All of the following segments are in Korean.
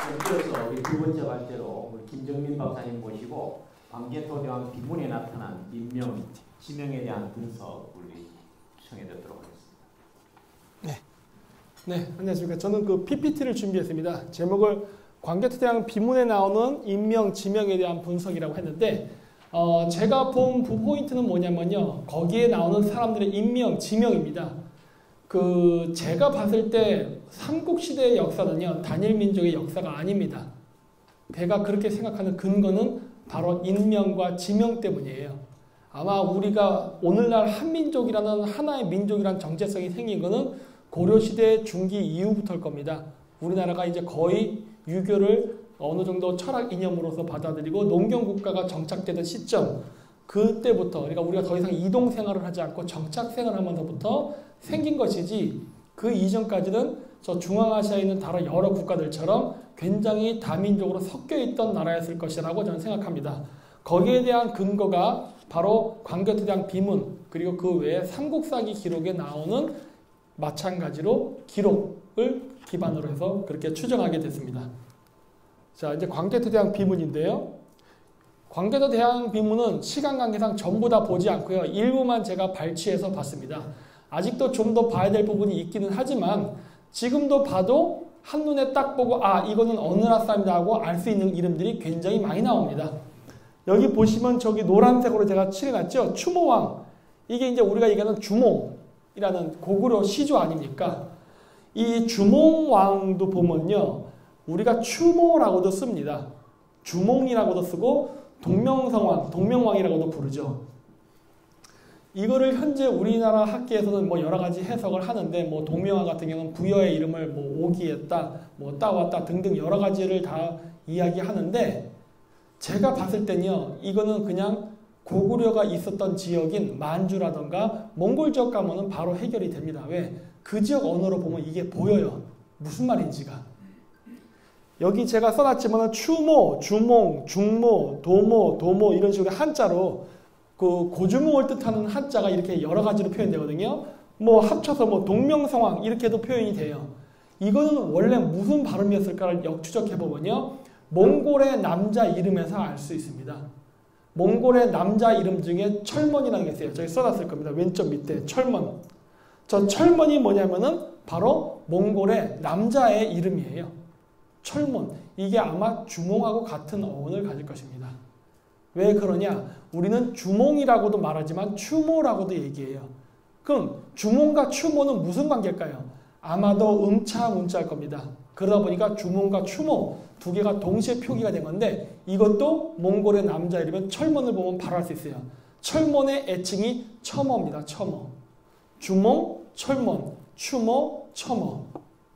이어서 우리 두 번째 발제로 우리 김정민 박사님 모시고 광개토대왕 비문에 나타난 인명, 지명에 대한 분석 우리 청해 듣도록 하겠습니다. 네, 안녕하십니까. 저는 그 PPT를 준비했습니다. 제목을 광개토대왕 비문에 나오는 인명, 지명에 대한 분석이라고 했는데 제가 본 포인트는 뭐냐면요. 거기에 나오는 사람들의 인명, 지명입니다. 제가 봤을 때 삼국시대의 역사는요. 단일 민족의 역사가 아닙니다. 제가 그렇게 생각하는 근거는 바로 인명과 지명 때문이에요. 아마 우리가 오늘날 한민족이라는 하나의 민족이라는 정체성이 생긴 거는 고려시대 중기 이후부터일 겁니다. 우리나라가 이제 거의 유교를 어느 정도 철학 이념으로서 받아들이고 농경국가가 정착되던 시점, 그때부터, 그러니까 우리가 더 이상 이동 생활을 하지 않고 정착 생활하면서부터 생긴 것이지, 그 이전까지는 저 중앙아시아에 있는 다른 여러 국가들처럼 굉장히 다민족으로 섞여 있던 나라였을 것이라고 저는 생각합니다. 거기에 대한 근거가 바로 광개토대왕 비문, 그리고 그 외에 삼국사기 기록에 나오는 마찬가지로 기록을 기반으로 해서 그렇게 추정하게 됐습니다. 자, 이제 광개토대왕 비문인데요. 광개토대왕 비문은 시간 관계상 전부 다 보지 않고요. 일부만 제가 발췌해서 봤습니다. 아직도 좀 더 봐야 될 부분이 있기는 하지만 지금도 봐도 한눈에 딱 보고 이거는 어느 나라 사람이다 하고 알 수 있는 이름들이 굉장히 많이 나옵니다. 여기 보시면 저기 노란색으로 제가 칠해놨죠. 추모왕. 이게 이제 우리가 얘기하는 주몽이라는 고구려 시조 아닙니까? 이 주몽왕도 보면요. 우리가 추모라고도 씁니다. 주몽이라고도 쓰고 동명성왕, 동명왕이라고도 부르죠. 이거를 현재 우리나라 학계에서는 뭐 여러 가지 해석을 하는데, 뭐 동명왕 같은 경우는 부여의 이름을 뭐 오기했다, 뭐 따왔다 등등 여러 가지를 다 이야기하는데, 제가 봤을 땐요, 이거는 그냥 고구려가 있었던 지역인 만주라던가 몽골 지역 가면은 바로 해결이 됩니다. 왜? 그 지역 언어로 보면 이게 보여요. 무슨 말인지가. 여기 제가 써놨지만 추모, 주몽, 중모, 도모 이런 식으로 한자로 그 고주몽을 뜻하는 한자가 이렇게 여러 가지로 표현되거든요. 뭐 합쳐서 뭐 동명성왕 이렇게도 표현이 돼요. 이거는 원래 무슨 발음이었을까를 역추적해보면요. 몽골의 남자 이름에서 알 수 있습니다. 몽골의 남자 이름 중에 철먼이라는 게 있어요. 저기 써놨을 겁니다. 왼쪽 밑에 철먼. 저 철먼이 뭐냐면은 바로 몽골의 남자의 이름이에요. 철몬. 이게 아마 주몽하고 같은 어원을 가질 것입니다. 왜 그러냐? 우리는 주몽이라고도 말하지만 추모라고도 얘기해요. 그럼 주몽과 추모는 무슨 관계일까요? 아마도 음차 문자일 겁니다. 그러다 보니까 주몽과 추모 두 개가 동시에 표기가 된 건데, 이것도 몽골의 남자 이름은 철몬을 보면 바로 알 수 있어요. 철몬의 애칭이 첨어입니다. 첨어. 주몽, 철몬, 추모, 첨어.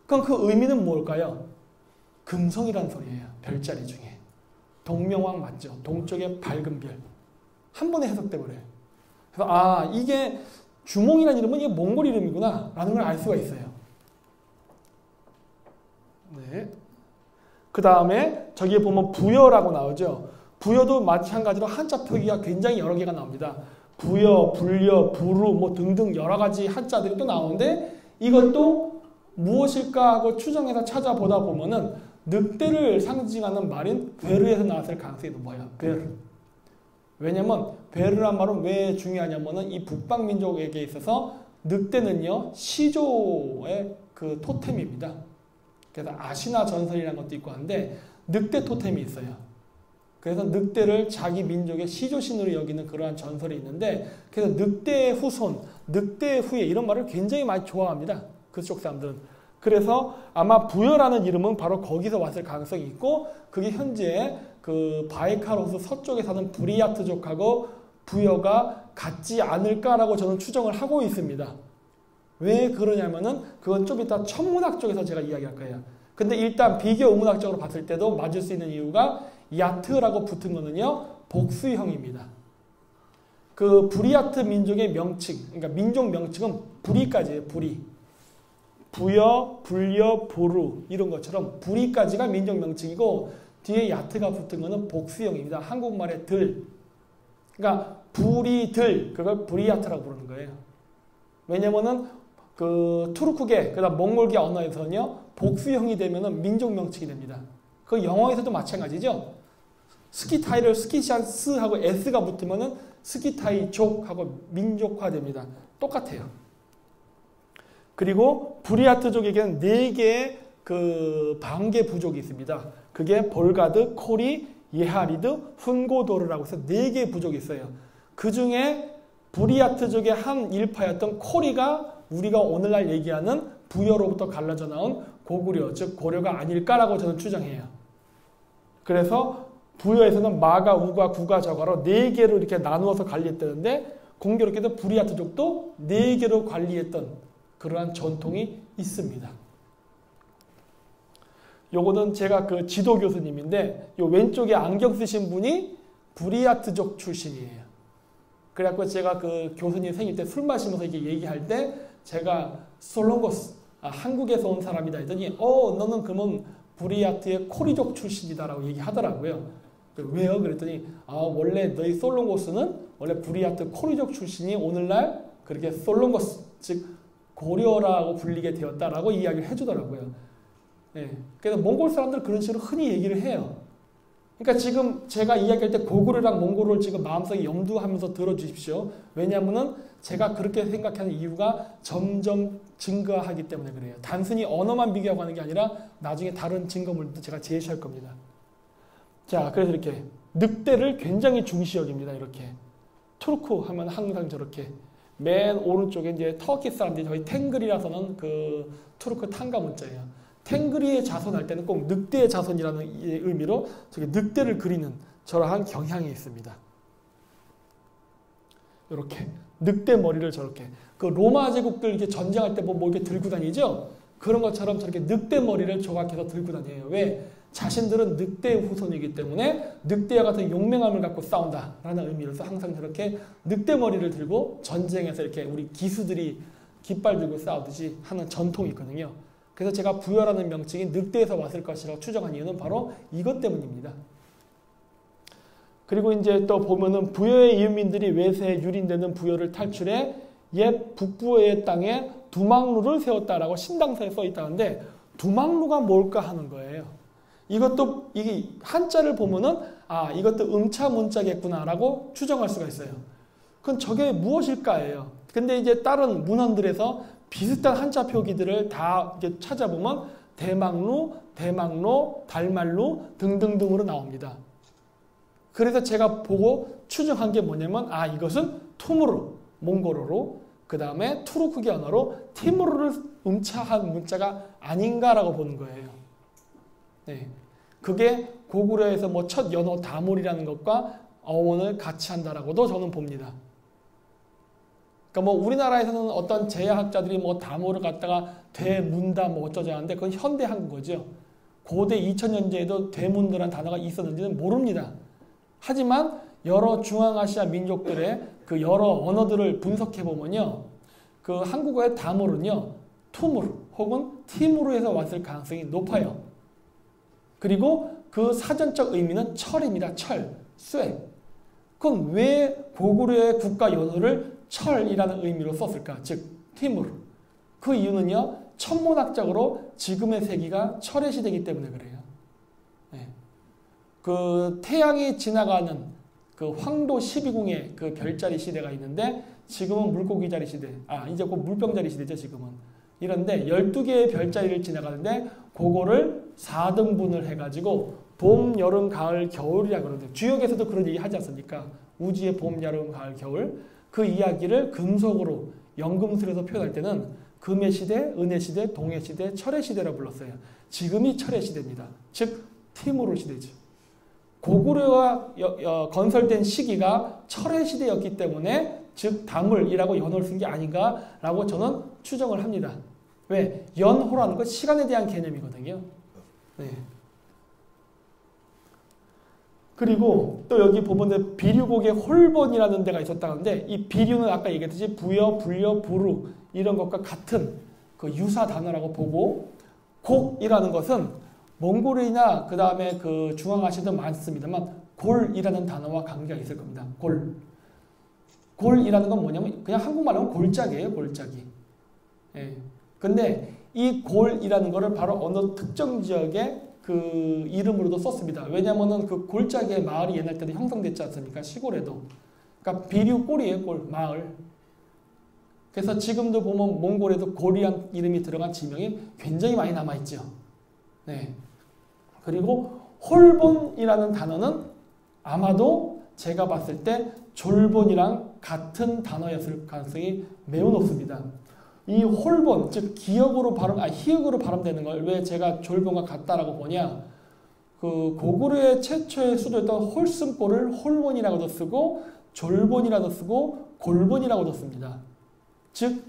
그럼 그 의미는 뭘까요? 금성이라는 소리예요. 별자리 중에. 동명왕 맞죠? 동쪽의 밝은 별. 한 번에 해석돼 버려요. 그래서 이게 주몽이라는 이름은 이게 몽골 이름이구나 라는 걸 알 수가 있어요. 네. 그 다음에 저기에 보면 부여라고 나오죠. 부여도 마찬가지로 한자 표기가 굉장히 여러 개가 나옵니다. 부여, 불여, 부루 뭐 등등 여러 가지 한자들이 또 나오는데, 이것도 무엇일까 하고 추정해서 찾아보다 보면은 늑대를 상징하는 말인 베르에서 나왔을 가능성이 높아요. 베르. 왜냐면 베르란 말은 왜 중요하냐면은 이 북방민족에게 있어서 늑대는요 시조의 그 토템입니다. 그래서 아시나 전설이라는 것도 있고 하는데 늑대 토템이 있어요. 그래서 늑대를 자기 민족의 시조신으로 여기는 그러한 전설이 있는데, 그래서 늑대의 후손, 늑대의 후예 이런 말을 굉장히 많이 좋아합니다. 그쪽 사람들은. 그래서 아마 부여라는 이름은 바로 거기서 왔을 가능성이 있고, 그게 현재 그 바이카로스 서쪽에 사는 브리야트족하고 부여가 같지 않을까라고 저는 추정을 하고 있습니다. 왜 그러냐면은 그건 좀 이따 천문학 쪽에서 제가 이야기할 거예요. 근데 일단 비교 우문학적으로 봤을 때도 맞을 수 있는 이유가 야트라고 붙은 거는요 복수형입니다. 그 브리야트 민족의 명칭, 그러니까 민족 명칭은 부리까지예요. 부리. 부여, 불여, 보루 이런 것처럼 부리까지가 민족 명칭이고, 뒤에 야트가 붙은 거는 복수형입니다. 한국말의 들. 그러니까 부리들, 그걸 브리야트라고 부르는 거예요. 왜냐면은 그 투르크계, 그다음 몽골계 언어에서는요 복수형이 되면은 민족 명칭이 됩니다. 그 영어에서도 마찬가지죠. 스키타이를 스키샨스하고 S가 붙으면은 스키타이족하고 민족화됩니다. 똑같아요. 그리고 부리아트족에게는 4개의 그 방계 부족이 있습니다. 그게 볼가드, 코리, 예하리드, 훈고도르라고 해서 4개의 부족이 있어요. 그 중에 부리아트족의 한 일파였던 코리가 우리가 오늘날 얘기하는 부여로부터 갈라져 나온 고구려, 즉 고려가 아닐까라고 저는 추정해요. 그래서 부여에서는 마가, 우가, 구가, 저가로 4개로 이렇게 나누어서 관리했다는데 공교롭게도 부리아트족도 4개로 관리했던 그러한 전통이 있습니다. 요거는 제가 그 지도 교수님인데 요 왼쪽에 안경 쓰신 분이 부리아트족 출신이에요. 그래갖고 제가 그 교수님 생일 때 술 마시면서 이렇게 얘기할 때 제가 솔롱고스, 한국에서 온 사람이다 했더니 너는 그러면 부리아트의 코리족 출신이다라고 얘기하더라고요. 왜요? 그랬더니 원래 너희 솔롱고스는 원래 부리아트 코리족 출신이 오늘날 그렇게 솔롱고스, 즉 고려라고 불리게 되었다라고 이야기를 해주더라고요. 네. 그래서 몽골 사람들 그런 식으로 흔히 얘기를 해요. 그러니까 지금 제가 이야기할 때 고구려랑 몽골을 지금 마음속에 염두하면서 들어주십시오. 왜냐하면은 제가 그렇게 생각하는 이유가 점점 증가하기 때문에 그래요. 단순히 언어만 비교하고 하는 게 아니라 나중에 다른 증거물도 제가 제시할 겁니다. 자, 그래서 이렇게 늑대를 굉장히 중시 여깁니다. 이렇게 투르크 하면 항상 저렇게 맨 오른쪽에 이제 터키 사람들이 저희 탱글이라서는 그 투르크 탄가 문자예요. 탱그리의 자손 할 때는 꼭 늑대의 자손이라는 의미로 저기 늑대를 그리는 저러한 경향이 있습니다. 이렇게 늑대 머리를 저렇게 그 로마 제국들 이렇게 전쟁할 때 뭐 이렇게 들고 다니죠. 그런 것처럼 저렇게 늑대 머리를 조각해서 들고 다녀요. 왜? 자신들은 늑대의 후손이기 때문에 늑대와 같은 용맹함을 갖고 싸운다라는 의미로서 항상 저렇게 늑대 머리를 들고 전쟁에서 이렇게 우리 기수들이 깃발 들고 싸우듯이 하는 전통이 있거든요. 그래서 제가 부여라는 명칭이 늑대에서 왔을 것이라고 추정한 이유는 바로 이것 때문입니다. 그리고 이제 또 보면은 부여의 이웃민들이 외세에 유린되는 부여를 탈출해 옛 북부의 땅에 두막루를 세웠다라고 신당서에 써 있다는데 두막루가 뭘까 하는 거예요. 이것도 이게 한자를 보면은 이것도 음차 문자겠구나라고 추정할 수가 있어요. 그건 저게 무엇일까예요. 근데 이제 다른 문헌들에서 비슷한 한자 표기들을 다 이렇게 찾아보면 대망루, 대망로, 달말루 등등등으로 나옵니다. 그래서 제가 보고 추정한 게 뭐냐면 이것은 투무르, 몽골어로 그 다음에 투르크계 언어로 티무르를 음차한 문자가 아닌가라고 보는 거예요. 네. 그게 고구려에서 뭐 첫 연호 다물이라는 것과 어원을 같이 한다라고도 저는 봅니다. 그러니까 뭐 우리나라에서는 어떤 제야학자들이 뭐 다모를 갖다가 되문다 뭐 어쩌자 하는데 그건 현대 한국어죠. 고대 2000년대에도 되문다라는 단어가 있었는지는 모릅니다. 하지만 여러 중앙아시아 민족들의 그 여러 언어들을 분석해 보면요, 그 한국어의 다모는요 투무르 혹은 티무르에서 왔을 가능성이 높아요. 그리고 그 사전적 의미는 철입니다. 철, 쇠. 그건 왜 고구려의 국가 연호를 철이라는 의미로 썼을까? 즉 티무르. 그 이유는요, 천문학적으로 지금의 세기가 철의 시대이기 때문에 그래요. 네. 그 태양이 지나가는 그 황도 12궁의 그 별자리 시대가 있는데 지금은 물고기 자리 시대, 이제 곧 물병 자리 시대죠 지금은. 이런데 12개의 별자리를 지나가는데 그거를 4등분을 해가지고 봄, 여름, 가을, 겨울이라고 그러는데 주역에서도 그런 얘기 하지 않습니까? 우주의 봄, 여름, 가을, 겨울. 그 이야기를 금속으로 연금술에서 표현할 때는 금의 시대, 은의 시대, 동의 시대, 철의 시대라고 불렀어요. 지금이 철의 시대입니다. 즉 티무르 시대죠. 고구려가 건설된 시기가 철의 시대였기 때문에 즉 다물이라고 연호를 쓴 게 아닌가라고 저는 추정을 합니다. 왜? 연호라는 건 시간에 대한 개념이거든요. 네. 그리고 또 여기 보면 비류곡의 홀본이라는 데가 있었다는데 이 비류는 아까 얘기했듯이 부여, 불여, 부루 이런 것과 같은 그 유사 단어라고 보고 곡이라는 것은 몽골이나 그 다음에 그 중앙아시아도 많습니다만 골이라는 단어와 관계가 있을 겁니다. 골. 골이라는 건 뭐냐면 그냥 한국말로 하면 골짜기예요. 골짜기. 예. 근데 이 골이라는 거를 바로 어느 특정 지역의 그 이름으로도 썼습니다. 왜냐면은 그 골짜기의 마을이 옛날 때도 형성됐지 않습니까? 시골에도. 그러니까 비류 꼴이에요, 꼴, 마을. 그래서 지금도 보면 몽골에도 골이란 이름이 들어간 지명이 굉장히 많이 남아있죠. 네. 그리고 홀본이라는 단어는 아마도 제가 봤을 때 졸본이랑 같은 단어였을 가능성이 매우 높습니다. 이 홀본, 즉 기역으로 희역으로 발음되는 걸 왜 제가 졸본과 같다라고 보냐? 그 고구려의 최초의 수도였던 홀슴골을 홀본이라고도 쓰고 졸본이라도 쓰고 골본이라고도 씁니다. 즉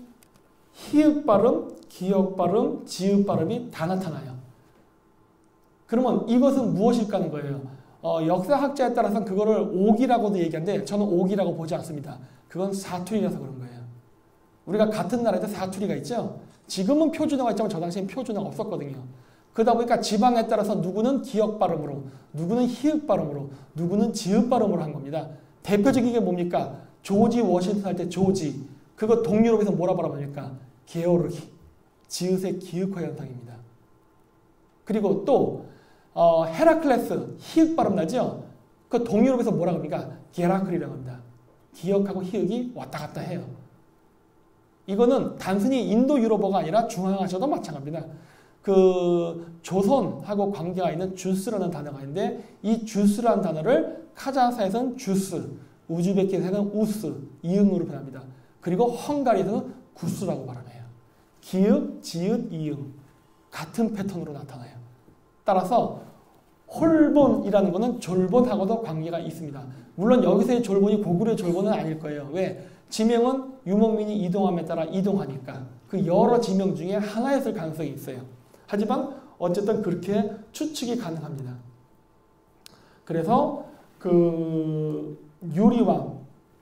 희역 발음, 기역 발음, 지읒 발음이 다 나타나요. 그러면 이것은 무엇일까 하는 거예요. 역사학자에 따라서는 그거를 옥이라고도 얘기하는데 저는 옥이라고 보지 않습니다. 그건 사투리라서 그런 거예요. 우리가 같은 나라에도 사투리가 있죠. 지금은 표준어가 있지만 저 당시엔 표준어가 없었거든요. 그러다 보니까 지방에 따라서 누구는 기역 발음으로, 누구는 희역 발음으로, 누구는 지읒 발음으로 한 겁니다. 대표적인 게 뭡니까? 조지 워싱턴 할 때 조지. 그거 동유럽에서 뭐라 발음합니까? 게오르기. 지읒의 기역화 현상입니다. 그리고 또 헤라클레스 희역 발음 나죠? 그 동유럽에서 뭐라고 합니까? 게라클이라고 합니다. 기역하고 희역이 왔다 갔다 해요. 이거는 단순히 인도 유럽어가 아니라 중앙아시아도 마찬가지입니다. 그 조선하고 관계가 있는 주스라는 단어가 있는데 이 주스라는 단어를 카자흐스탄에서는 주스, 우즈베키스탄에서는 우스, 이응으로 변합니다. 그리고 헝가리에서는 구스라고 발음해요. 기역, 지읒, 이응 같은 패턴으로 나타나요. 따라서 홀본이라는 것은 졸본하고도 관계가 있습니다. 물론 여기서의 졸본이 고구려의 졸본은 아닐 거예요. 왜? 지명은 유목민이 이동함에 따라 이동하니까 그 여러 지명 중에 하나였을 가능성이 있어요. 하지만 어쨌든 그렇게 추측이 가능합니다. 그래서 그 유리왕,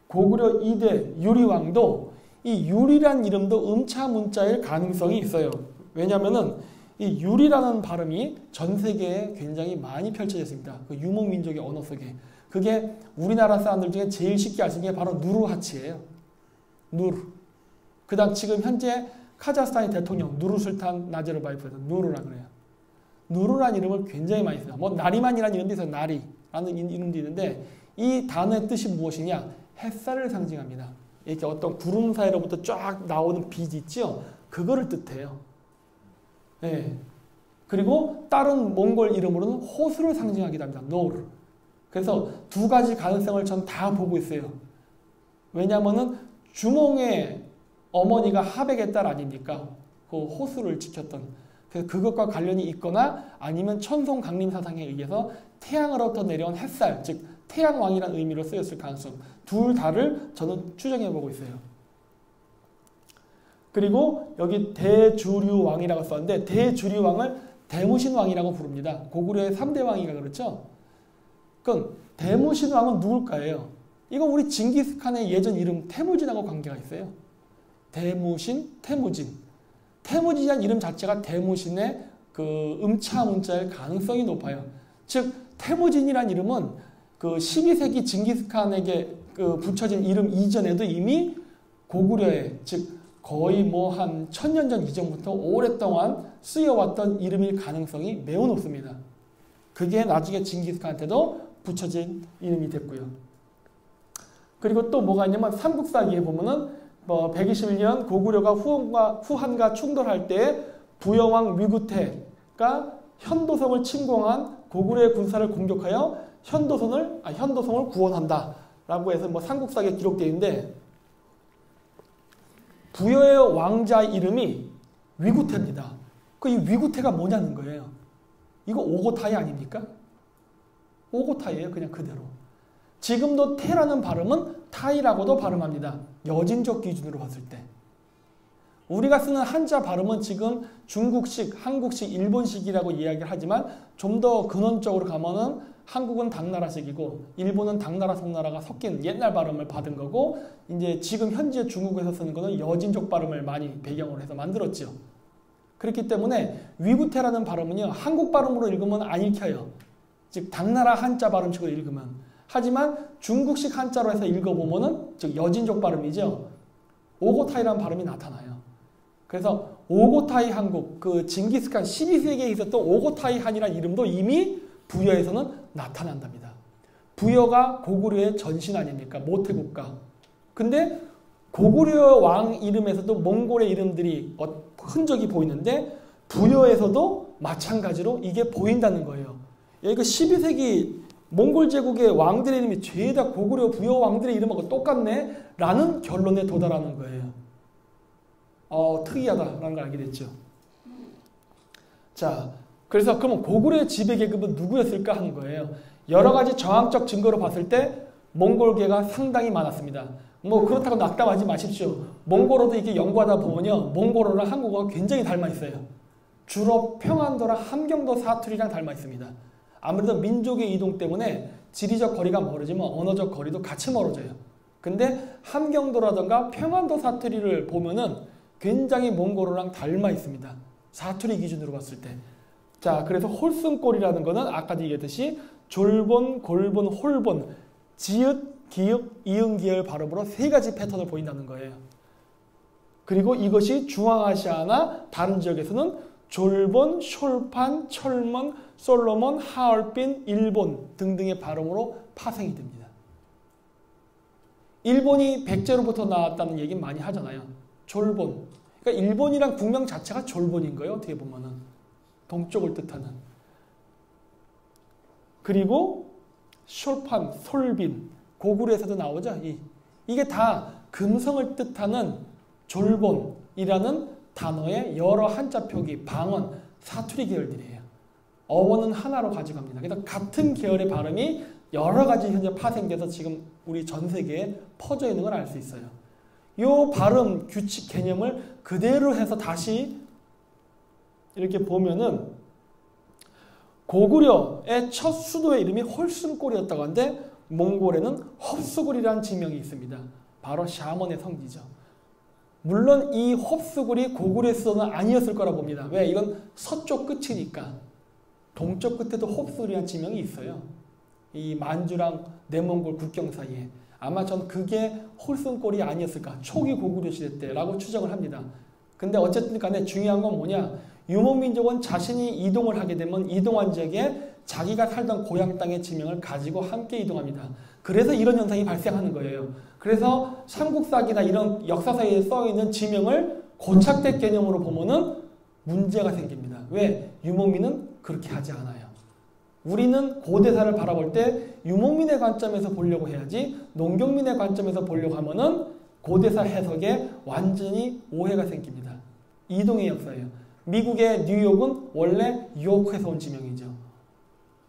고구려 2대 유리왕도 이 유리란 이름도 음차 문자일 가능성이 있어요. 왜냐하면은 이 유리라는 발음이 전 세계에 굉장히 많이 펼쳐져 있습니다. 그 유목민족의 언어 속에. 그게 우리나라 사람들 중에 제일 쉽게 알 수 있는 게 바로 누르하치예요. 누르. 그 다음 지금 현재 카자흐스탄의 대통령 누르술탄 나제르바예프에서 누르라 그래요. 누르라는 이름을 굉장히 많이 써요. 뭐 나리만이라는 이름도 있어요. 나리라는 이름도 있는데 이 단어의 뜻이 무엇이냐? 햇살을 상징합니다. 이렇게 어떤 구름 사이로부터 쫙 나오는 빛이 있죠? 그거를 뜻해요. 네. 그리고 다른 몽골 이름으로는 호수를 상징하기도 합니다. 노르. 그래서 두 가지 가능성을 전 다 보고 있어요. 왜냐하면은 주몽의 어머니가 하백의 딸 아닙니까? 그 호수를 지켰던. 그래서 그것과 관련이 있거나 아니면 천송 강림 사상에 의해서 태양으로부터 내려온 햇살, 즉 태양왕이라는 의미로 쓰였을 가능성. 둘 다를 저는 추정해 보고 있어요. 그리고 여기 대주류왕이라고 썼는데 대주류왕을 대무신왕이라고 부릅니다. 고구려의 3대 왕이가 그렇죠? 그럼 대무신왕은 누굴까요? 이거 우리 징기스칸의 예전 이름 태무진하고 관계가 있어요. 대무신, 태무진. 태무진이라는 이름 자체가 대무신의 그 음차 문자일 가능성이 높아요. 즉 태무진이라는 이름은 그 12세기 징기스칸에게 그 붙여진 이름 이전에도 이미 고구려에 즉 거의 뭐 한 1000년 전 이전부터 오랫동안 쓰여왔던 이름일 가능성이 매우 높습니다. 그게 나중에 징기스칸한테도 붙여진 이름이 됐고요. 그리고 또 뭐가 있냐면 삼국사기에 보면은 뭐 121년 고구려가 후한과 충돌할 때 부여왕 위구태가 현도성을 침공한 고구려의 군사를 공격하여 현도성을 구원한다 라고 해서 뭐 삼국사기에 기록되어 있는데 부여의 왕자 이름이 위구태입니다. 그 이 위구태가 뭐냐는 거예요. 이거 오고타이 아닙니까? 오고타이예요. 그냥 그대로. 지금도 태라는 발음은 타이라고도 발음합니다. 여진족 기준으로 봤을 때. 우리가 쓰는 한자 발음은 지금 중국식, 한국식, 일본식이라고 이야기를 하지만 좀 더 근원적으로 가면은 한국은 당나라식이고 일본은 당나라, 송나라가 섞인 옛날 발음을 받은 거고 이제 지금 현재 중국에서 쓰는 거는 여진족 발음을 많이 배경으로 해서 만들었죠. 그렇기 때문에 위구태라는 발음은요. 한국 발음으로 읽으면 안 읽혀요. 즉 당나라 한자 발음식으로 읽으면. 하지만 중국식 한자로 해서 읽어보면은 즉 여진족 발음이죠. 오고타이라는 발음이 나타나요. 그래서 오고타이 한국, 그 징기스칸 12세기에 있었던 오고타이 한이라는 이름도 이미 부여에서는 나타난답니다. 부여가 고구려의 전신 아닙니까? 모태국가. 근데 고구려 왕 이름에서도 몽골의 이름들이 흔적이 보이는데 부여에서도 마찬가지로 이게 보인다는 거예요. 여기가 12세기 몽골 제국의 왕들의 이름이 죄다 고구려 부여 왕들의 이름하고 똑같네? 라는 결론에 도달하는 거예요. 특이하다라는 걸 알게 됐죠. 자, 그래서 그러면 고구려의 지배 계급은 누구였을까 하는 거예요. 여러 가지 정황적 증거로 봤을 때 몽골계가 상당히 많았습니다. 뭐 그렇다고 낙담하지 마십시오. 몽골어도 이렇게 연구하다 보면요, 몽골어랑 한국어가 굉장히 닮아 있어요. 주로 평안도랑 함경도 사투리랑 닮아 있습니다. 아무래도 민족의 이동 때문에 지리적 거리가 멀어지면 언어적 거리도 같이 멀어져요. 근데 함경도라든가 평안도 사투리를 보면은 굉장히 몽골어랑 닮아 있습니다. 사투리 기준으로 봤을 때. 자, 그래서 홀순골이라는 거는 아까도 얘기했듯이 졸본, 골본, 홀본, 지읒, 기읒, 이응 계열 발음으로 세 가지 패턴을 보인다는 거예요. 그리고 이것이 중앙아시아나 다른 지역에서는 졸본, 숄판, 철먼, 솔로몬, 하얼빈, 일본 등등의 발음으로 파생이 됩니다. 일본이 백제로부터 나왔다는 얘기 많이 하잖아요. 졸본. 그러니까 일본이란 국명 자체가 졸본인 거예요. 어떻게 보면은. 동쪽을 뜻하는. 그리고 숄판, 솔빈. 고구려에서도 나오죠. 이게 다 금성을 뜻하는 졸본이라는 단어의 여러 한자 표기, 방언, 사투리 계열들이에요. 어원은 하나로 가져갑니다. 그래서 같은 계열의 발음이 여러 가지 현재 파생돼서 지금 우리 전 세계에 퍼져 있는 걸 알 수 있어요. 이 발음, 규칙, 개념을 그대로 해서 다시 이렇게 보면은 고구려의 첫 수도의 이름이 홀순골이었다고 하는데 몽골에는 헙수굴이라는 지명이 있습니다. 바로 샤먼의 성지죠. 물론 이 헙수굴이 고구려의 수도는 아니었을 거라 봅니다. 왜? 이건 서쪽 끝이니까. 동쪽 끝에도 헙수굴이라는 지명이 있어요. 이 만주랑 내몽골 국경 사이에. 아마 전 그게 홀순골이 아니었을까. 초기 고구려 시대 때라고 추정을 합니다. 근데 어쨌든 간에 중요한 건 뭐냐. 유목민족은 자신이 이동을 하게 되면 이동한 지역에 자기가 살던 고향 땅의 지명을 가지고 함께 이동합니다. 그래서 이런 현상이 발생하는 거예요. 그래서 삼국사기나 이런 역사서에 써있는 지명을 고착된 개념으로 보면은 문제가 생깁니다. 왜? 유목민은 그렇게 하지 않아요. 우리는 고대사를 바라볼 때 유목민의 관점에서 보려고 해야지 농경민의 관점에서 보려고 하면은 고대사 해석에 완전히 오해가 생깁니다. 이동의 역사예요. 미국의 뉴욕은 원래 뉴욕에서 온 지명이죠.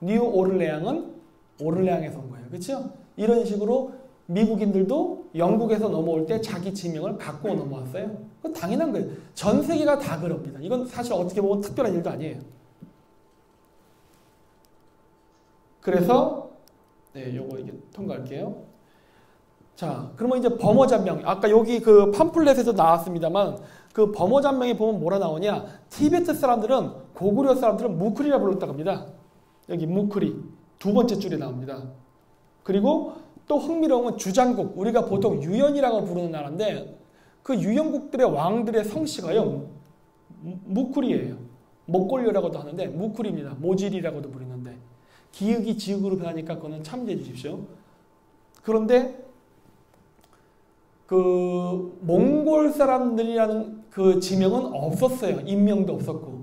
뉴 오를레앙은 오를레앙에서 온 거예요. 그렇죠? 이런 식으로 미국인들도 영국에서 넘어올 때 자기 지명을 갖고 넘어왔어요. 그건 당연한 거예요. 전 세계가 다 그럽니다. 이건 사실 어떻게 보면 특별한 일도 아니에요. 그래서 요거 이게 통과할게요. 자, 그러면 이제 범어잔명. 아까 여기 그 팜플렛에서 나왔습니다만 그 범어잔명에 보면 뭐라 나오냐? 티베트 사람들은 고구려 사람들은 무크리라 불렀다고 합니다. 여기 무크리 두 번째 줄에 나옵니다. 그리고 또 흥미로운 건 주장국. 우리가 보통 유연이라고 부르는 나라인데 그 유연국들의 왕들의 성씨가요. 무크리예요. 목골려라고도 하는데 무크리입니다. 모질이라고도 부르는데 기역이 지역으로 변하니까 그거는 참조해 주십시오. 그런데 그 몽골 사람들이라는 그 지명은 없었어요. 인명도 없었고.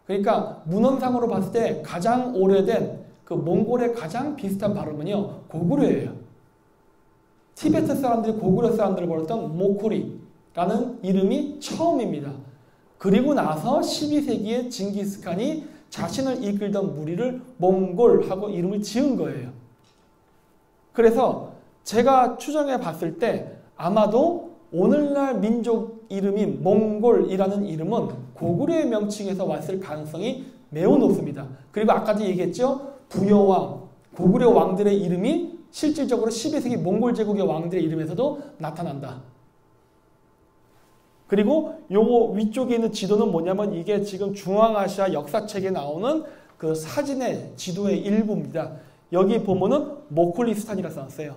그러니까 문헌상으로 봤을 때 가장 오래된 그 몽골의 가장 비슷한 발음은요. 고구려예요. 티베트 사람들이 고구려 사람들을 불렀던 모코리라는 이름이 처음입니다. 그리고 나서 12세기에 징기스칸이 자신을 이끌던 무리를 몽골하고 이름을 지은 거예요. 그래서 제가 추정해 봤을 때 아마도 오늘날 민족 이름이 몽골이라는 이름은 고구려의 명칭에서 왔을 가능성이 매우 높습니다. 그리고 아까도 얘기했죠. 부여왕, 고구려 왕들의 이름이 실질적으로 12세기 몽골 제국의 왕들의 이름에서도 나타난다. 그리고 요거 위쪽에 있는 지도는 뭐냐면 이게 지금 중앙아시아 역사책에 나오는 그 사진의 지도의 일부입니다. 여기 보면은 모콜리스탄이라고 써놨어요.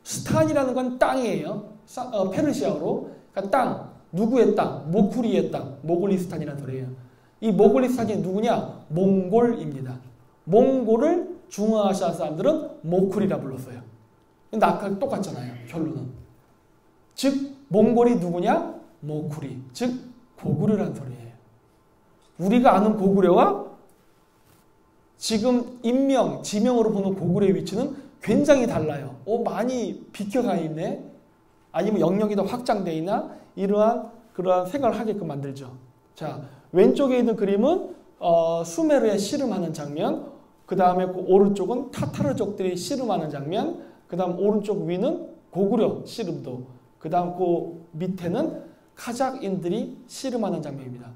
스탄이라는 건 땅이에요. 페르시아어로. 그러니까 땅. 누구의 땅? 모쿠리의 땅, 모골리스탄이라는 소리예요. 이 모골리스탄이 누구냐? 몽골입니다. 몽골을 중앙아시아 사람들은 모쿠리라 불렀어요. 근데 아까 똑같잖아요. 결론은. 즉 몽골이 누구냐? 모쿠리. 즉 고구려라는 소리예요. 우리가 아는 고구려와 지금 인명, 지명으로 보는 고구려의 위치는 굉장히 달라요. 많이 비켜가 있네. 아니면 영역이 더 확장되어 있나? 그러한 생각을 하게끔 만들죠. 자, 왼쪽에 있는 그림은 수메르의 씨름하는 장면, 그 다음에 그 오른쪽은 타타르족들이 씨름하는 장면, 그 다음 오른쪽 위는 고구려 씨름도, 그 다음 그 밑에는 카자흐인들이 씨름하는 장면입니다.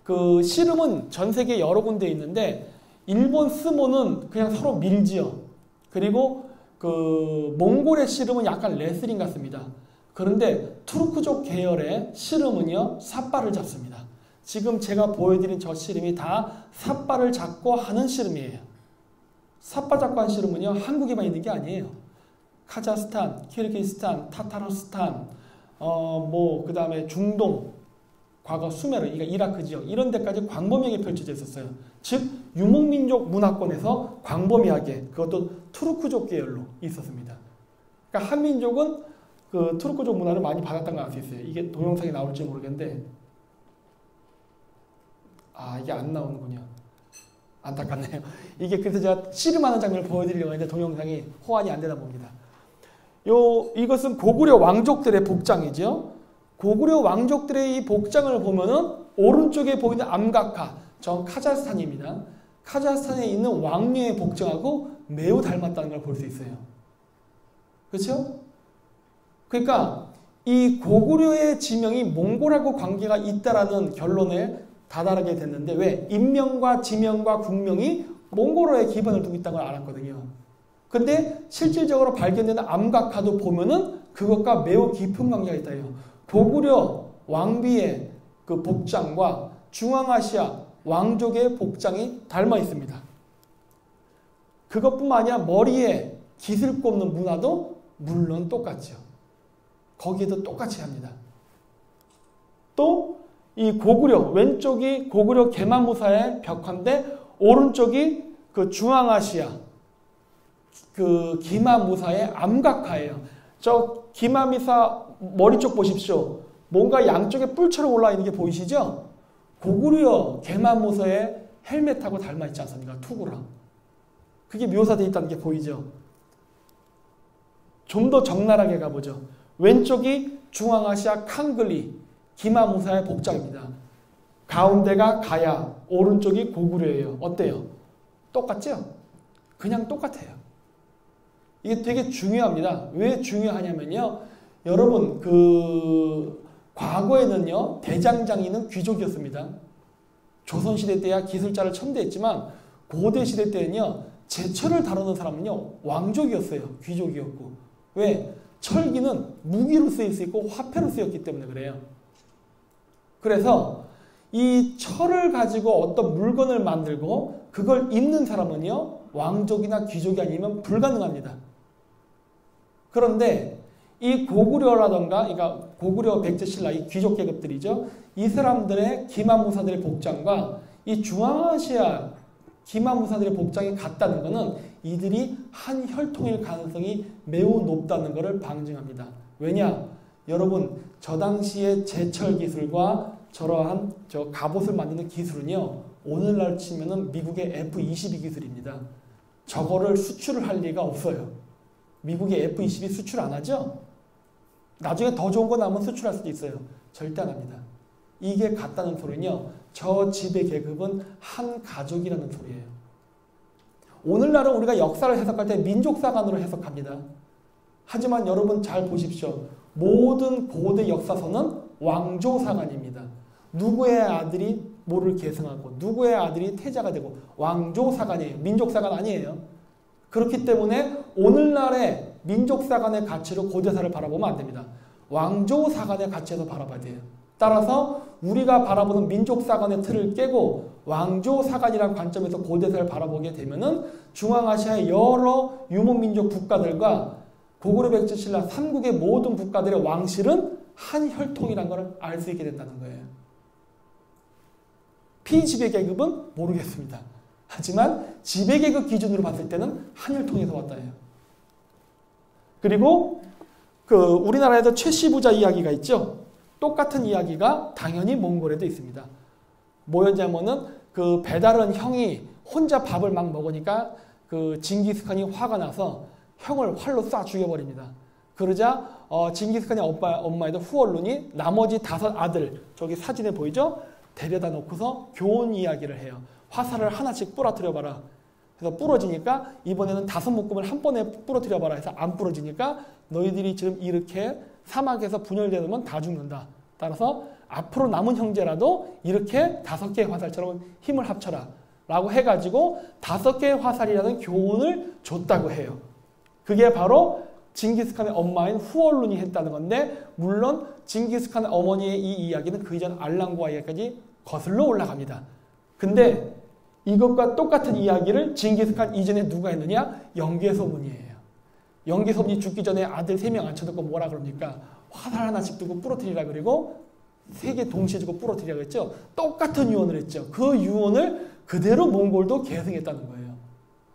그 씨름은 전 세계 여러 군데 있는데 일본 스모는 그냥 서로 밀지요. 그리고 그 몽골의 씨름은 약간 레슬링 같습니다. 그런데 투르크족 계열의 씨름은요, 삿발을 잡습니다. 지금 제가 보여드린 저 씨름이 다 삿발을 잡고 하는 씨름이에요. 삿발 잡고 하는 씨름은요, 한국에만 있는 게 아니에요. 카자흐스탄, 키르기스탄, 타타르스탄, 그 다음에 중동, 과거 수메르, 그러니까 이라크 지역, 이런 데까지 광범위하게 펼쳐져 있었어요. 즉, 유목민족 문화권에서 광범위하게, 그것도 투르크족 계열로 있었습니다. 그러니까 한민족은 그 투르크족 문화를 많이 받았던 걸 알 수 있어요. 이게 동영상에 나올지 모르겠는데, 이게 안 나오는군요. 안타깝네요. 이게 그래서 제가 씨름하는 장면을 보여드리려고 했는데 동영상이 호환이 안 되다 봅니다. 이것은 고구려 왕족들의 복장이죠. 고구려 왕족들의 이 복장을 보면은 오른쪽에 보이는 암각화, 저 카자흐스탄입니다. 카자흐스탄에 있는 왕녀의 복장하고 매우 닮았다는 걸 볼 수 있어요. 그렇죠? 그러니까 이 고구려의 지명이 몽골하고 관계가 있다라는 결론에 다다르게 됐는데 왜? 인명과 지명과 국명이 몽골어에 기반을 두고 있다는 걸 알았거든요. 근데 실질적으로 발견되는 암각화도 보면은 그것과 매우 깊은 관계가 있다요. 고구려 왕비의 그 복장과 중앙아시아 왕족의 복장이 닮아 있습니다. 그것뿐만 아니라 머리에 깃을 꼽는 문화도 물론 똑같죠. 거기에도 똑같이 합니다. 또 이 고구려, 왼쪽이 고구려 게마무사의 벽화인데 오른쪽이 그 중앙아시아 그 기마무사의 암각화예요. 저 기마무사 머리 쪽 보십시오. 뭔가 양쪽에 뿔처럼 올라와 있는 게 보이시죠? 고구려 게마무사의 헬멧하고 닮아 있지 않습니까? 투구랑. 그게 묘사되어 있다는 게 보이죠? 좀 더 적나라하게 가보죠. 왼쪽이 중앙아시아 칸글리 기마무사의 복장입니다. 가운데가 가야, 오른쪽이 고구려예요. 어때요? 똑같죠? 그냥 똑같아요. 이게 되게 중요합니다. 왜 중요하냐면요. 여러분, 과거에는요, 대장장이는 귀족이었습니다. 조선시대 때야 기술자를 첨대했지만, 고대시대 때는요, 제철을 다루는 사람은요, 왕족이었어요. 귀족이었고. 왜? 철기는 무기로 쓰일 수 있고 화폐로 쓰였기 때문에 그래요. 그래서 이 철을 가지고 어떤 물건을 만들고 그걸 입는 사람은요, 왕족이나 귀족이 아니면 불가능합니다. 그런데 이 고구려라던가, 그러니까 고구려, 백제, 신라, 이 귀족 계급들이죠. 이 사람들의 기마무사들의 복장과 이 중앙아시아 기마무사들의 복장이 같다는 것은 이들이 한 혈통일 가능성이 매우 높다는 것을 방증합니다. 왜냐? 여러분, 저 당시의 제철 기술과 저러한 저 갑옷을 만드는 기술은요, 오늘날 치면은 미국의 F-22 기술입니다. 저거를 수출을 할 리가 없어요. 미국의 F-22 수출 안 하죠? 나중에 더 좋은 거 나오면 수출할 수도 있어요. 절대 안 합니다. 이게 같다는 소리는요, 저 지배 계급은 한 가족이라는 소리예요. 오늘날은 우리가 역사를 해석할 때 민족사관으로 해석합니다. 하지만 여러분 잘 보십시오. 모든 고대 역사서는 왕조사관입니다. 누구의 아들이 뭐를 계승하고 누구의 아들이 태자가 되고 왕조사관이에요. 민족사관 아니에요. 그렇기 때문에 오늘날의 민족사관의 가치로 고대사를 바라보면 안 됩니다. 왕조사관의 가치에서 바라봐야 돼요. 따라서 우리가 바라보는 민족사관의 틀을 깨고 왕조사관이라는 관점에서 고대사를 바라보게 되면은 중앙아시아의 여러 유목민족 국가들과 고구려, 백제, 신라 3국의 모든 국가들의 왕실은 한 혈통이라는 걸 알 수 있게 된다는 거예요. 피지배계급은 모르겠습니다. 하지만 지배계급 기준으로 봤을 때는 한 혈통에서 왔다 해요. 그리고 우리나라에서 최씨 부자 이야기가 있죠. 똑같은 이야기가 당연히 몽골에도 있습니다. 뭐였냐면은 배다른 형이 혼자 밥을 막 먹으니까 징기스칸이 화가 나서 형을 활로 쏴 죽여버립니다. 그러자 징기스칸의 엄마에도 후얼룬이 나머지 5 아들, 저기 사진에 보이죠? 데려다 놓고서 교훈 이야기를 해요. 화살을 하나씩 부러뜨려봐라. 그래서 부러지니까 이번에는 5 묶음을 한 번에 부러뜨려봐라 해서 안 부러지니까 너희들이 지금 이렇게 사막에서 분열되면 다 죽는다. 따라서 앞으로 남은 형제라도 이렇게 5개의 화살처럼 힘을 합쳐라 라고 해가지고 5개의 화살이라는 교훈을 줬다고 해요. 그게 바로 징기스칸의 엄마인 후얼룬이 했다는 건데, 물론 징기스칸의 어머니의 이 이야기는 그 이전 알랑구아 이야기까지 거슬러 올라갑니다. 근데 이것과 똑같은 이야기를 징기스칸 이전에 누가 했느냐? 영계소문이에요. 영계소문이 죽기 전에 아들 3명 앉혀놓고 뭐라 그럽니까? 화살 하나씩 두고 부러뜨리라 그리고 3개 동시에 주고 부러뜨리라고 했죠. 똑같은 유언을 했죠. 그 유언을 그대로 몽골도 계승했다는 거예요.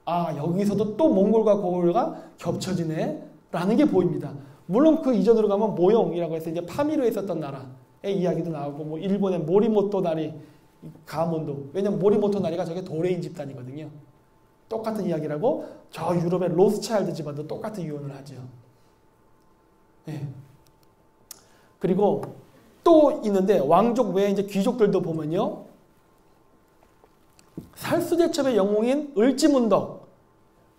아, 여기서도 또 몽골과 고구려가 겹쳐지네 라는 게 보입니다. 물론 그 이전으로 가면 모영이라고 해서 이제 파미르에 있었던 나라의 이야기도 나오고, 뭐 일본의 모리모토 나리 가문도, 왜냐면 모리모토 나리가 저게 도레인 집단이거든요. 똑같은 이야기라고 저 유럽의 로스차일드 집안도 똑같은 유언을 하죠. 네. 그리고 또 있는데 왕족 외에 이제 귀족들도 보면요. 살수대첩의 영웅인 을지문덕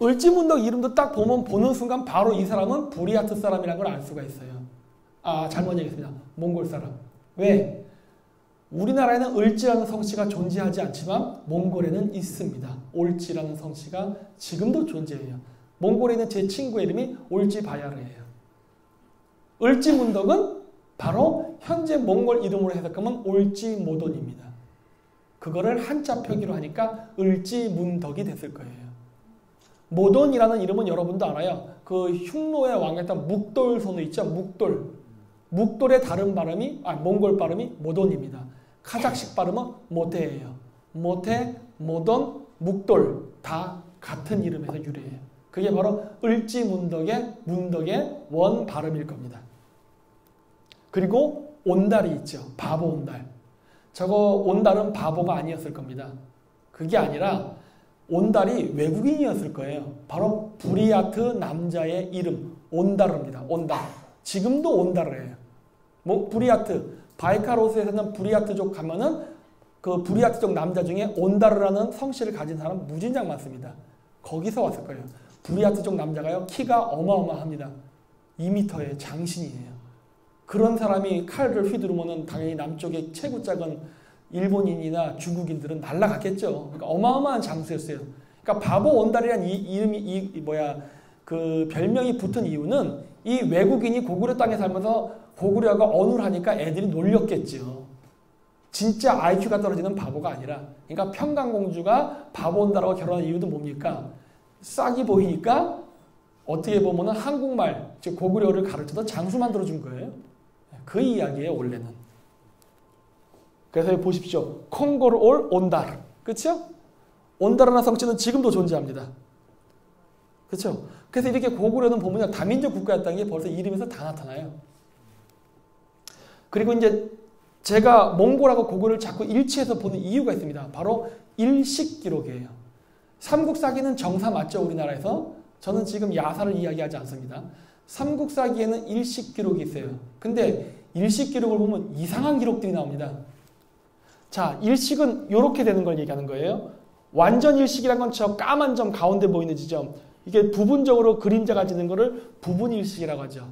이름도 딱 보는 순간 바로 이 사람은 부리아트 사람이라는 걸 알 수가 있어요. 아, 잘못 얘기했습니다. 몽골 사람. 왜? 우리나라에는 을지라는 성씨가 존재하지 않지만 몽골에는 있습니다. 올지라는 성씨가 지금도 존재해요. 몽골에 있는 제 친구의 이름이 올지바야르예요. 을지문덕은 바로 현재 몽골 이름으로 해석하면 올지모돈입니다. 그거를 한자 표기로 하니까 을지문덕이 됐을 거예요. 모돈이라는 이름은 여러분도 알아요. 그 흉노의 왕이었던 묵돌손우 있죠? 묵돌의 다른 발음이, 몽골 발음이 모돈입니다. 카작식 발음은 모테예요. 모테, 모돈, 묵돌 다 같은 이름에서 유래해요. 그게 바로 을지문덕의 문덕의 원 발음일 겁니다. 그리고 온달이 있죠. 바보 온달. 저거 온달은 바보가 아니었을 겁니다. 그게 아니라 온달이 외국인이었을 거예요. 바로 부리아트 남자의 이름 온다르입니다. 온달. 지금도 온다르예요. 뭐 부리아트 바이카로스에 사는 부리아트족 가면은 그 부리아트족 남자 중에 온다르라는 성씨를 가진 사람 무진장 많습니다. 거기서 왔을 거예요. 부리아트족 남자가요 키가 어마어마합니다. 2m의 장신이에요. 그런 사람이 칼을 휘두르면은 당연히 남쪽의 체구 작은 일본인이나 중국인들은 날라갔겠죠. 그러니까 어마어마한 장수였어요. 그러니까 바보 온달이라는 그 별명이 붙은 이유는 이 외국인이 고구려 땅에 살면서 고구려가 언을 하니까 애들이 놀렸겠죠. 진짜 IQ가 떨어지는 바보가 아니라, 그러니까 평강공주가 바보 온달하고 결혼한 이유도 뭡니까? 싹이 보이니까 어떻게 보면은 한국말, 즉 고구려를 가르쳐서 장수 만들어준 거예요. 그 이야기예요, 원래는. 그래서 보십시오. 콩고르올 온달. 그렇죠? 온달이라는 성씨는 지금도 존재합니다. 그렇죠? 그래서 이렇게 고구려는 보면 다민족 국가였다는 게 벌써 이름에서 다 나타나요. 그리고 이제 제가 몽골하고 고구려를 자꾸 일치해서 보는 이유가 있습니다. 바로 일식 기록이에요. 삼국사기는 정사 맞죠, 우리나라에서? 저는 지금 야사를 이야기하지 않습니다. 삼국사기에는 일식 기록이 있어요. 근데 일식 기록을 보면 이상한 기록들이 나옵니다. 자, 일식은 이렇게 되는 걸 얘기하는 거예요. 완전 일식이란 건 저 까만 점 가운데 보이는 지점, 이게 부분적으로 그림자가 지는 거를 부분 일식이라고 하죠.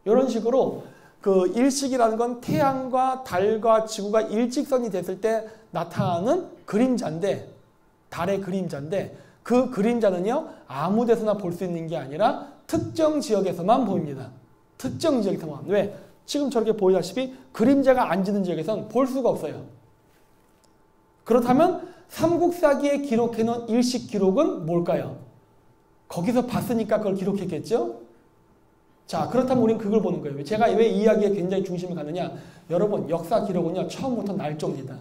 이런 식으로 그 일식이라는 건 태양과 달과 지구가 일직선이 됐을 때 나타나는 그림자인데, 달의 그림자인데, 그 그림자는요 아무 데서나 볼 수 있는 게 아니라 특정 지역에서만 보입니다. 특정 지역에서만. 왜? 지금 저렇게 보이다시피 그림자가 안 지는 지역에서는 볼 수가 없어요. 그렇다면 삼국사기에 기록해놓은 일식 기록은 뭘까요? 거기서 봤으니까 그걸 기록했겠죠? 자, 그렇다면 우리는 그걸 보는 거예요. 제가 왜 이 이야기에 굉장히 중심을 갖느냐. 여러분, 역사 기록은요, 처음부터 날조입니다.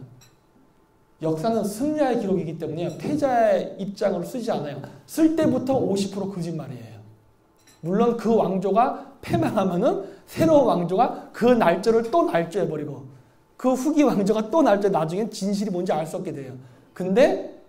역사는 승자의 기록이기 때문에 패자의 입장으로 쓰지 않아요. 쓸 때부터 50% 거짓말이에요. 물론 그 왕조가 패망하면은 새로운 왕조가 그 날조를 또 날조해버리고 그 후기 왕조가 또 날조해 나중엔 진실이 뭔지 알 수 없게 돼요. 근데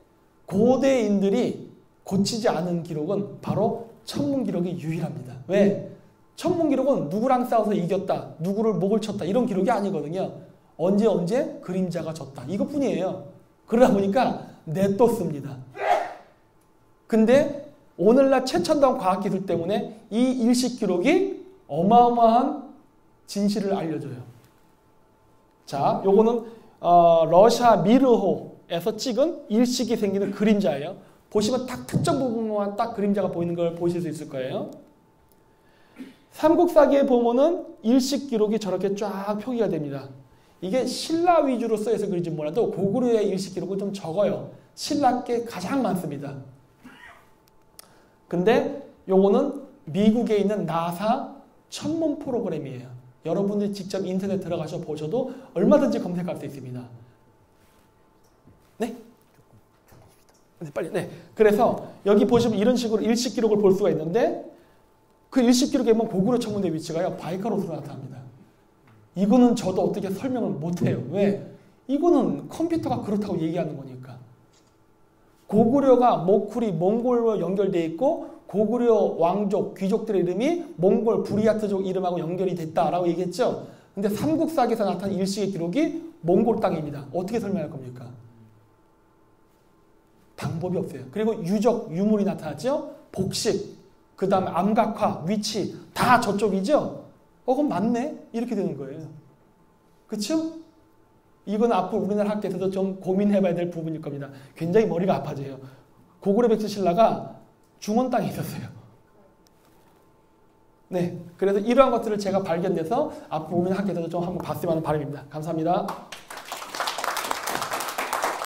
고대인들이 고치지 않은 기록은 바로 천문 기록이 유일합니다. 왜? 천문 기록은 누구랑 싸워서 이겼다, 누구를 목을 쳤다 이런 기록이 아니거든요. 언제 그림자가 졌다 이것뿐이에요. 그러다 보니까 냅뒀습니다. 근데 오늘날 최첨단 과학기술 때문에 이 일식 기록이 어마어마한 진실을 알려줘요. 자, 요거는 러시아 미르호에서 찍은 일식이 생기는 그림자예요. 보시면 딱 특정 부분만 딱 그림자가 보이는 걸 보실 수 있을 거예요. 삼국사기에 보면은 일식 기록이 저렇게 쫙 표기가 됩니다. 이게 신라 위주로 쓰여서 그런지 몰라도 고구려의 일식 기록은 좀 적어요. 신라께 가장 많습니다. 근데 요거는 미국에 있는 나사 천문 프로그램이에요. 여러분들이 직접 인터넷 들어가서 보셔도 얼마든지 검색할 수 있습니다. 네? 네, 빨리. 네. 그래서 여기 보시면 이런 식으로 일식 기록을 볼 수가 있는데 그 일식 기록에 보면 고구려 천문대 위치가요. 바이카로스로 나타납니다. 이거는 저도 어떻게 설명을 못해요. 왜? 이거는 컴퓨터가 그렇다고 얘기하는 거니까. 고구려가 모쿠리, 몽골로 연결되어 있고 고구려 왕족, 귀족들의 이름이 몽골, 부리아트족 이름하고 연결이 됐다라고 얘기했죠. 근데 삼국사기에서 나타난 일식의 기록이 몽골 땅입니다. 어떻게 설명할 겁니까? 방법이 없어요. 그리고 유적, 유물이 나타났죠. 복식, 그 다음에 암각화, 위치 다 저쪽이죠. 그럼 맞네? 이렇게 되는 거예요. 그렇죠? 이건 앞으로 우리나라 학계에서도 좀 고민해봐야 될 부분일 겁니다. 굉장히 머리가 아파져요. 고구려 백제 신라가 중원 땅에 있었어요. 네, 그래서 이러한 것들을 제가 발견돼서 앞으로 우리나라 학계에서도 좀 한번 봤으면 하는 바람입니다. 감사합니다.